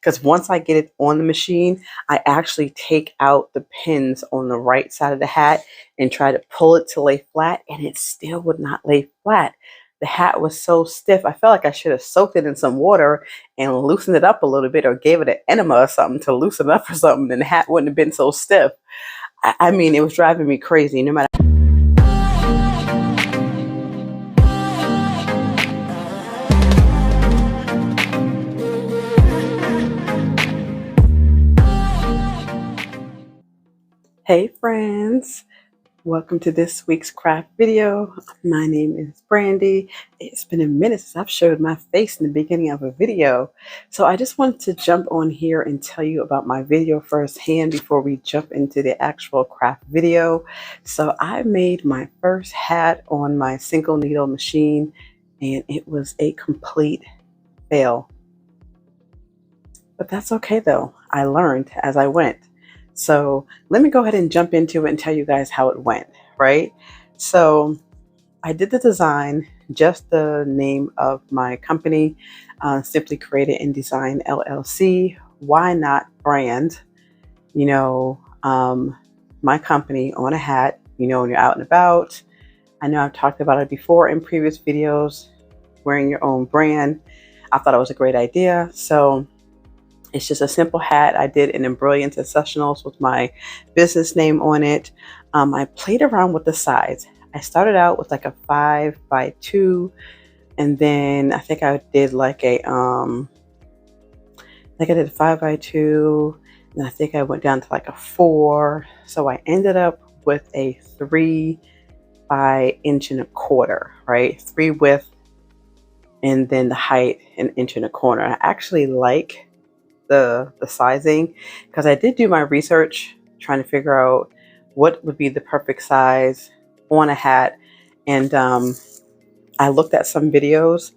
because once I get it on the machine, I actually take out the pins on the right side of the hat and try to pull it to lay flat, and it still would not lay flat. The hat was so stiff. I felt like I should have soaked it in some water and loosened it up a little bit, or gave it an enema or something to loosen it up or something, and the hat wouldn't have been so stiff. I mean, it was driving me crazy. No matter. Hey friends, welcome to this week's craft video. My name is Brandy. It's been a minute since I've showed my face in the beginning of a video. So I just wanted to jump on here and tell you about my video firsthand before we jump into the actual craft video. So I made my first hat on my single needle machine, and it was a complete fail. But that's okay though. I learned as I went. So let me go ahead and jump into it and tell you guys how it went, right? So I did the design, just the name of my company, Simply Created and Design LLC. Why not brand, my company on a hat, when you're out and about. I know I've talked about it before in previous videos, wearing your own brand. I thought it was a great idea. So it's just a simple hat. I did an embroidery sectionals with my business name on it. I played around with the size. I started out with like a 5x2, and then I think I did like a I did a 5x2, and I think I went down to like a 4. So I ended up with a 3 by 1.25 inches, right? 3 width, and then the height 1.25 inches. I actually like the sizing, because I did do my research trying to figure out what would be the perfect size on a hat, and I looked at some videos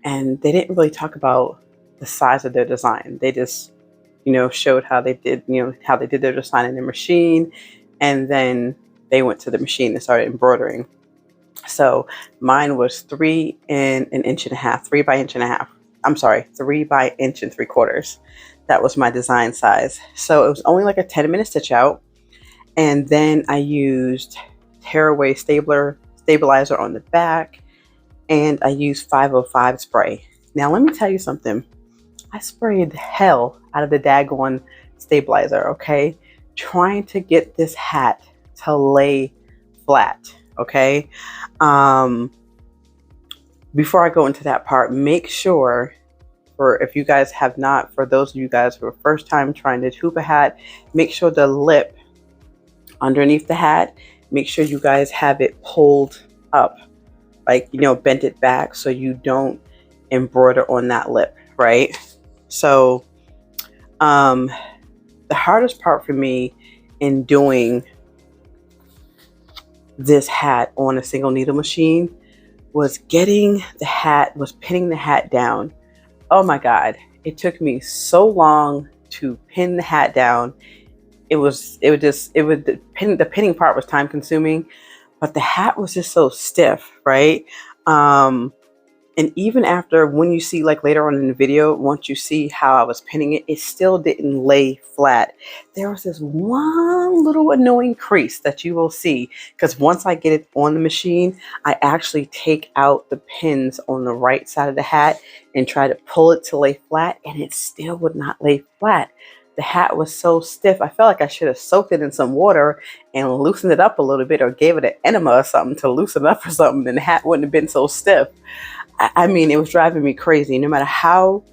and they didn't really talk about the size of their design. They just showed how they did their design in the machine, and then they went to the machine and started embroidering. So mine was 3 and 1.5 inches, 3 by 1.5 inches. I'm sorry, 3 by 1 3/4 inches. That was my design size. So it was only like a 10-minute stitch out. And then I used tearaway stabilizer on the back, and I used 505 spray. Now let me tell you something. I sprayed the hell out of the daggone stabilizer, okay? Trying to get this hat to lay flat, okay? Before I go into that part, make sure, if you guys have not, for those of you guys who are first time trying to hoop a hat, make sure the lip underneath the hat, make sure you guys have it pulled up, like, bent it back so you don't embroider on that lip, right? So the hardest part for me in doing this hat on a single needle machine was pinning the hat down. Oh my God, it took me so long to pin the hat down. The pinning part was time consuming, but the hat was just so stiff, right? And even after, when you see like later on in the video, once you see how I was pinning it, it still didn't lay flat. There was this one little annoying crease that you will see, because once I get it on the machine, I actually take out the pins on the right side of the hat and try to pull it to lay flat, and it still would not lay flat. The hat was so stiff. I felt like I should have soaked it in some water and loosened it up a little bit, or gave it an enema or something to loosen it up or something, and the hat wouldn't have been so stiff. I mean, it was driving me crazy. No matter how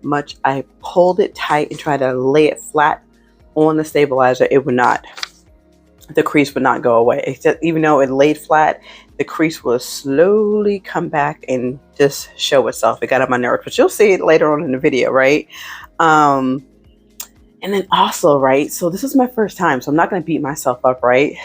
much I pulled it tight and tried to lay it flat on the stabilizer, the crease would not go away. Even though it laid flat, the crease will slowly come back and just show itself. It got on my nerves, but you'll see it later on in the video, right? And then also, right, so this is my first time, so I'm not going to beat myself up, right?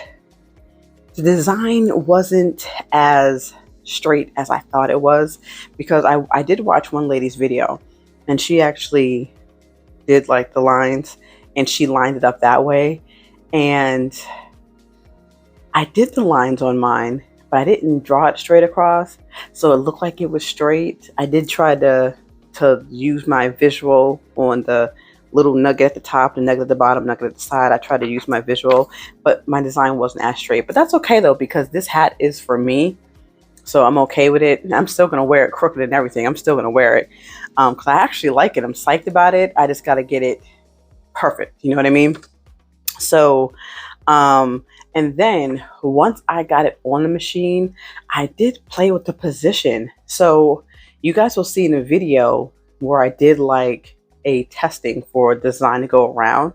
The design wasn't as straight as I thought it was, because I did watch one lady's video, and she actually did like the lines, and she lined it up that way, and I did the lines on mine, but I didn't draw it straight across, so it looked like it was straight. I did try to use my visual on the little nugget at the top, the nugget at the bottom, nugget at the side. I tried to use my visual, but my design wasn't as straight. But that's okay though, because this hat is for me. So I'm okay with it. I'm still going to wear it crooked and everything. I'm still going to wear it because I actually like it. I'm psyched about it. I just got to get it perfect. You know what I mean? So, and then once I got it on the machine, I did play with the position. So you guys will see in the video where I did like a testing for design to go around,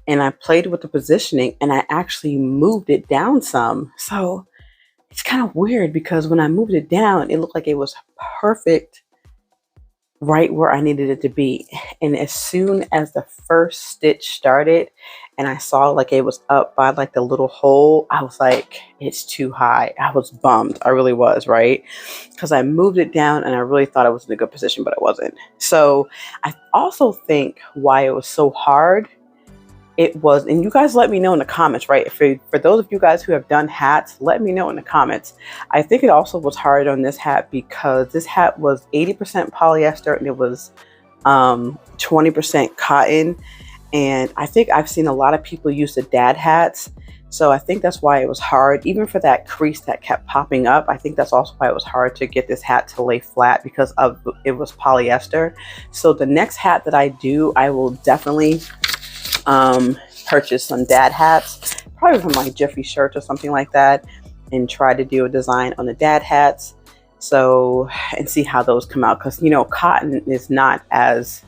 and I played with the positioning and I actually moved it down some. So it's kind of weird because when I moved it down, it looked like it was perfect right where I needed it to be. And as soon as the first stitch started and I saw like it was up by like the little hole, I was like, it's too high. I was bummed. I really was, right? Because I moved it down and I really thought I was in a good position, but it wasn't. So I also think why it was so hard, it was, and you guys let me know in the comments, right? For those of you guys who have done hats, let me know in the comments. I think it also was hard on this hat because this hat was 80% polyester and it was 20% cotton. And I think I've seen a lot of people use the dad hats. So I think that's why it was hard. Even for that crease that kept popping up, I think that's also why it was hard to get this hat to lay flat because of it was polyester. So the next hat that I do, I will definitely purchase some dad hats, probably from like Jiffy shirts or something like that, and try to do a design on the dad hats. So, and see how those come out, because you know, cotton is not as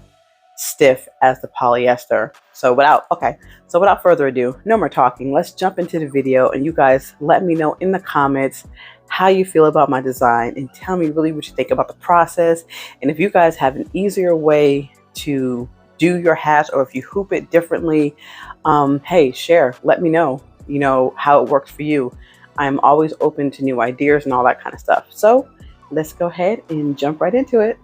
stiff as the polyester. So without further ado, no more talking, let's jump into the video, and you guys let me know in the comments how you feel about my design and tell me really what you think about the process. And if you guys have an easier way to do your hats, or if you hoop it differently, hey, share, let me know, you know, how it works for you. I'm always open to new ideas and all that kind of stuff. So let's go ahead and jump right into it.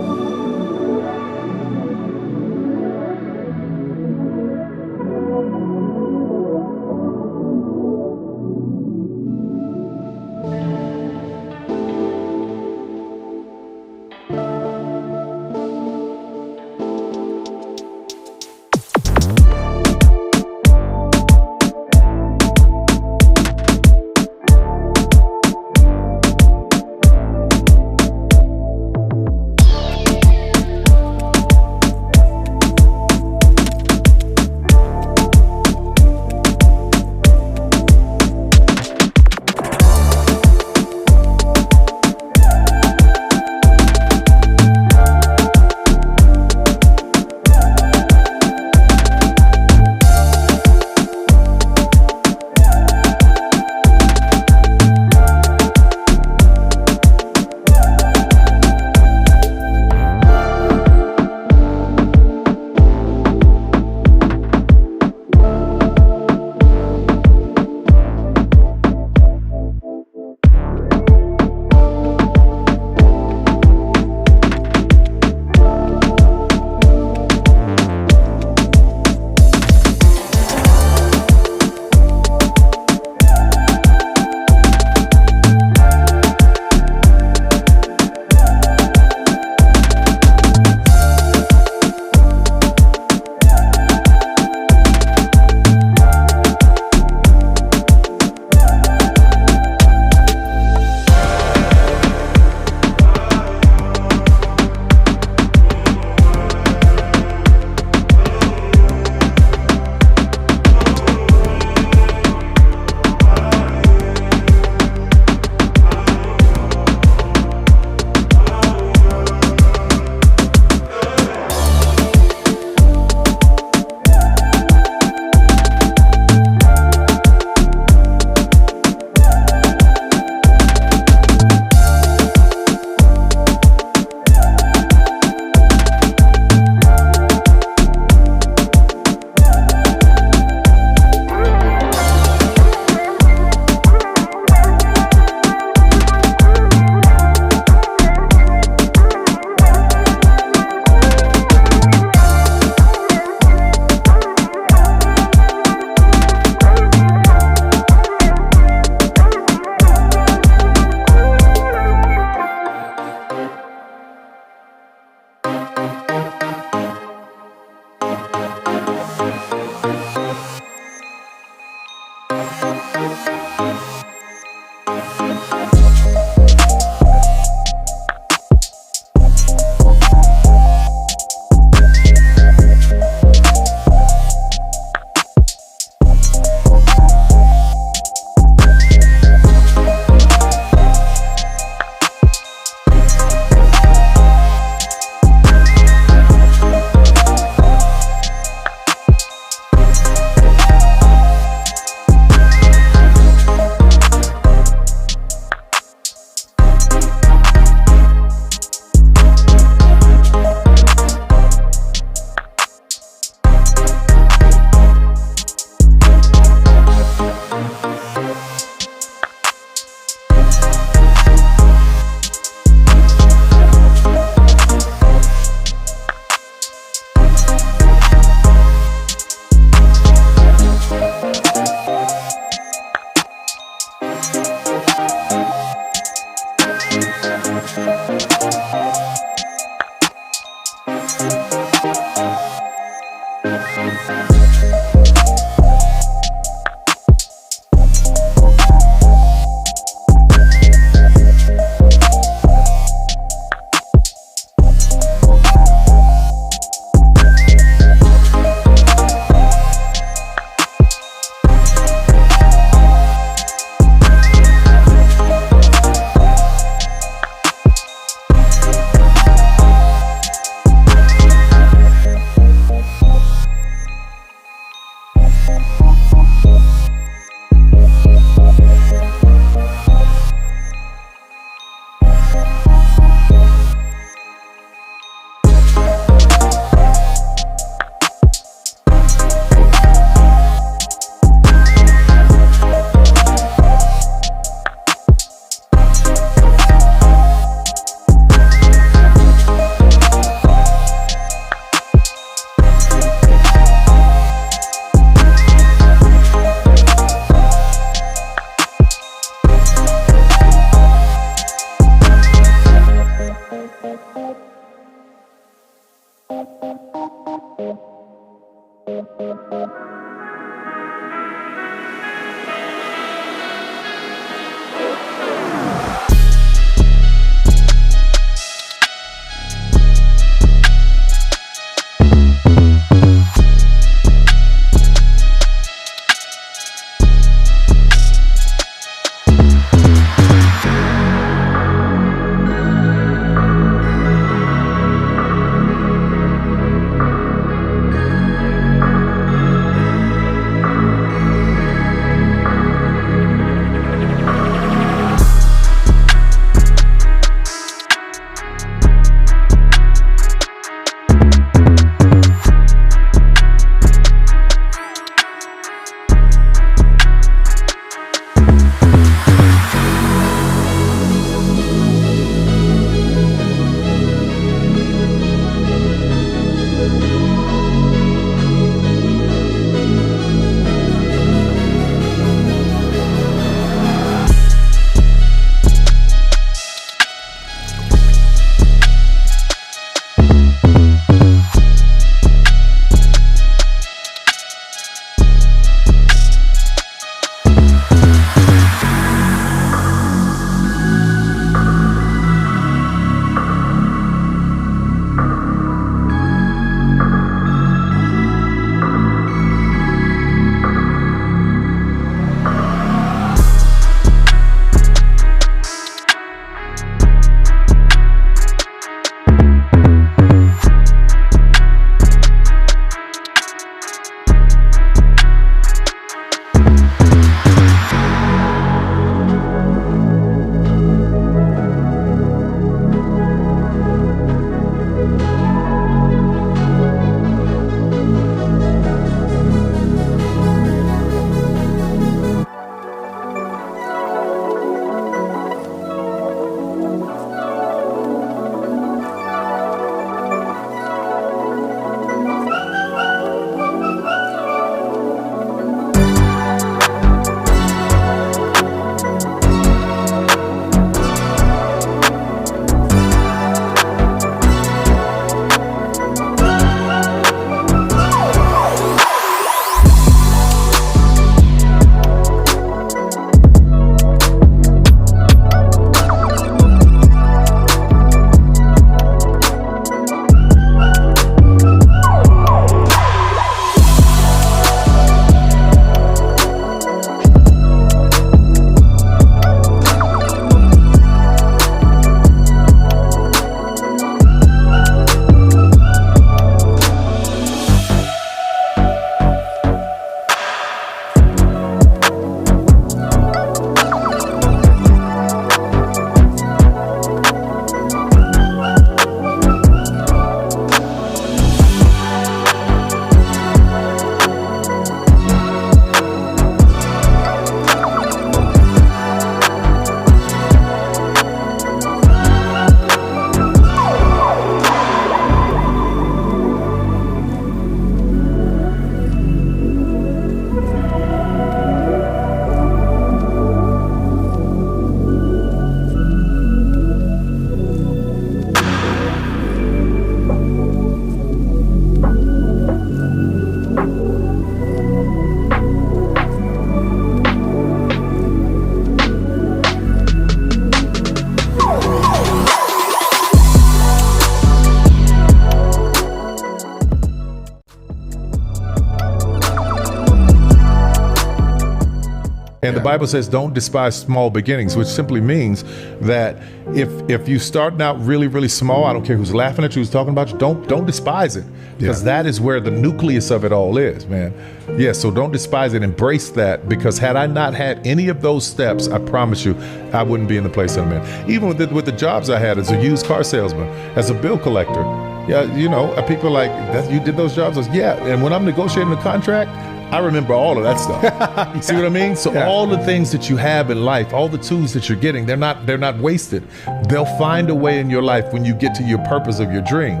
And the Bible says, don't despise small beginnings, which simply means that if you start out really, really small, I don't care who's laughing at you, who's talking about you, don't despise it, because that is where the nucleus of it all is, man. Yeah, so don't despise it, embrace that, because had I not had any of those steps, I promise you, I wouldn't be in the place I'm in. Even with the jobs I had as a used car salesman, as a bill collector. Yeah, you know, people are like, you did those jobs? I was, yeah, and when I'm negotiating the contract, I remember all of that stuff. You see what I mean? So all the things that you have in life, all the tools that you're getting, they're not wasted. They'll find a way in your life when you get to your purpose of your dream.